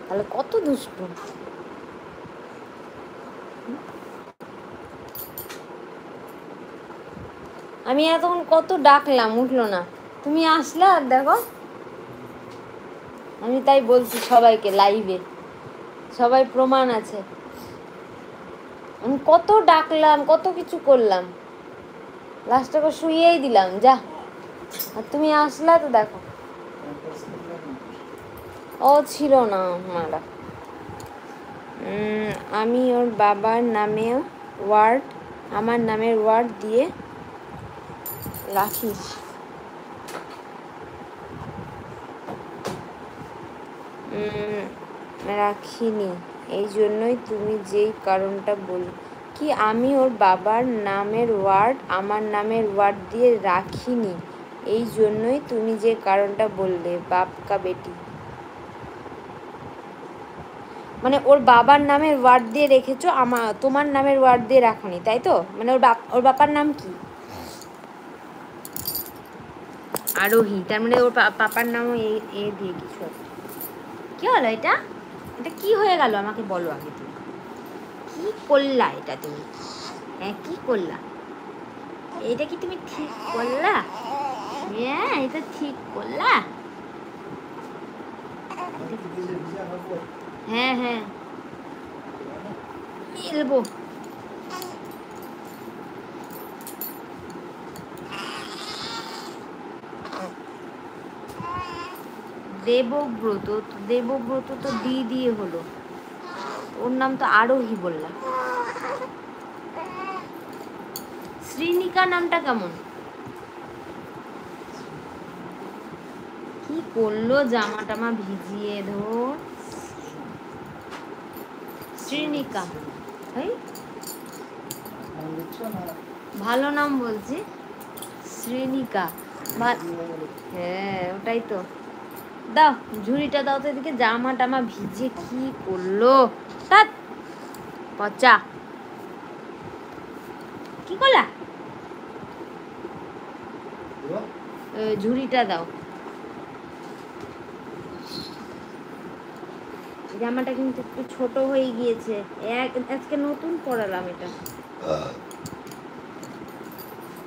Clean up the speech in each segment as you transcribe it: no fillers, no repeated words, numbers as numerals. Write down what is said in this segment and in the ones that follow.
তাহলে কত দুষ্টু। আমি এতক্ষণ কত ডাকলাম, উঠলো না, তুমি আসলে আর দেখো। আমি তাই বলছি সবাইকে লাইভে, সবাই প্রমাণ আছে, আমি কত ডাকলাম, কত কিছু করলাম, লাস্টে শুয়েই দিলাম যা, আর তুমি আসলা তো দেখো। ও ছিল না মারা। আমি ওর বাবার নামে ওয়ার্ড, আমার নামের ওয়ার্ড দিয়ে রাখিস। রাখিনি, এই জন্যই তুমি যেই কারণটা বল কি, আমি ওর বাবার নামের ওয়ার্ড আমার নামের ওয়ার্ড দিয়ে রাখিনি, এই জন্যই তুমি যে কারণটা বললে, বাপ কা বেটি। মানে ওর বাবার নামের ওয়ার্ড দিয়ে রেখেছো, তোমার নামের ওয়ার্ড দিয়ে রাখনি, তাই তো? মানে ওর বাবার নাম কি? আরোহী, তার মানে ওর পাপার নামও এ দিয়ে কিছু। কি হলো এটা? এটা কি হয়ে গেল আমাকে বলো আগে, তুমি কি করলা এটা? তুমি হ্যাঁ কি করলা? এটা কি তুমি ঠিক করলা? হ্যাঁ এটা ঠিক করলা? হ্যাঁ হ্যাঁ মিলবো। দেবব্রত, দেবব্রত তো দিয়ে হলো, ওর নাম তো আরোহী বললাম। শ্রীনিকা নামটা কেমন? কি করলো জামা টামা ভিজিয়ে, ধর। শ্রীনিকা ভালো নাম বলছি, শ্রীনিকা। হ্যাঁ ওটাই তো। দাও ঝুড়িটা দাও তো এদিকে, জামা টামা ভিজে কি করলো, তাত পচা। কি করলা? ঝুড়িটা দাও। জামাটা কিন্তু একটু ছোট হয়ে গিয়েছে, আজকে নতুন পরালাম এটা।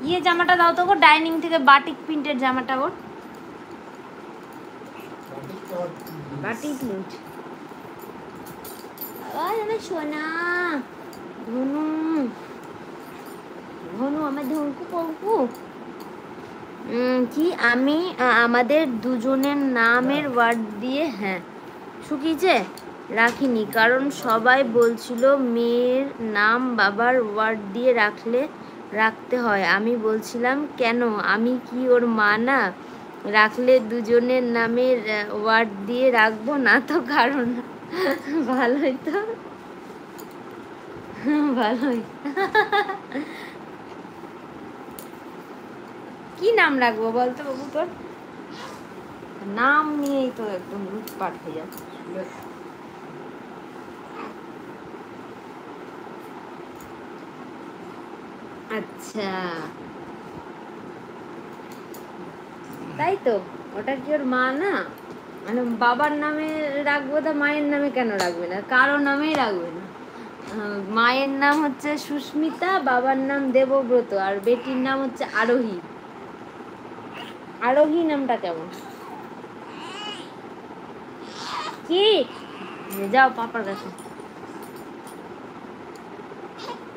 ইয়ে জামাটা দাও তো গো, ডাইনিং থেকে বাটিক প্রিন্টের জামাটা ওর, বাটিক প্রিন্ট। আমার সোনা ধনু, ধনু আমার ধনকু পঙ্কু। কি আমি আমাদের দুজনের নামের ওয়ার্ড দিয়ে, হ্যাঁ শুকিয়েছে রাখিনি, কারণ সবাই বলছিল মেয়ের নাম বাবার ওয়ার্ড দিয়ে রাখতে হয়। আমি বলছিলাম কেন, আমি কি ওর মা না, রাখলে দুজনের নামের ওয়ার্ড দিয়ে রাখবো না তো, কারণ ভালোই তো, ভালোই। কি নাম রাখবো বলতো বাবু? তোর নাম নিয়েই তো একদম লুটপাট হয়ে যাচ্ছে। আচ্ছা তাই তো, ওটা কি ওর মা না, মানে বাবার নামে রাখবো তা মায়ের নামে কেন রাখবে না? কারো নামেই রাখবে না। মায়ের নাম হচ্ছে সুস্মিতা, বাবার নাম দেবব্রত, আর বেটির নাম হচ্ছে আরোহী। আরোহী নামটা কেমন? কি যাও পাপার কাছে,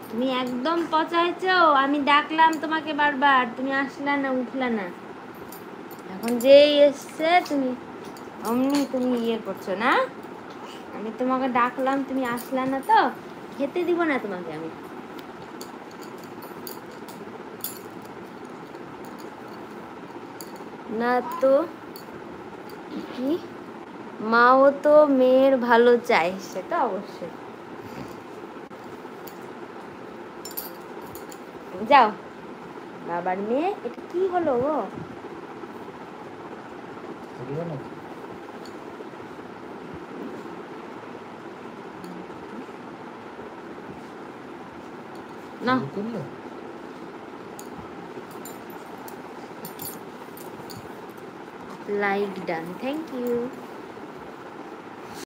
তুমি একদম পচাইছো, আমি ডাকলাম তোমাকে বারবার, তুমি আসলা না, উঠলা না, এখন যেই এসছে তুমি অমনি তুমি ইয়ে করছো না। আমি তোমাকে ডাকলাম, তুমি আসলা না তো, খেতে দিব না তোমাকে আমি। না তো কি, মাও তো মেয়ের ভালো চায়, সেটা অবশ্যই। যাও বাবার মেয়ে, এটা কি হলো গো? না লাইক ডান, থ্যাংক ইউ।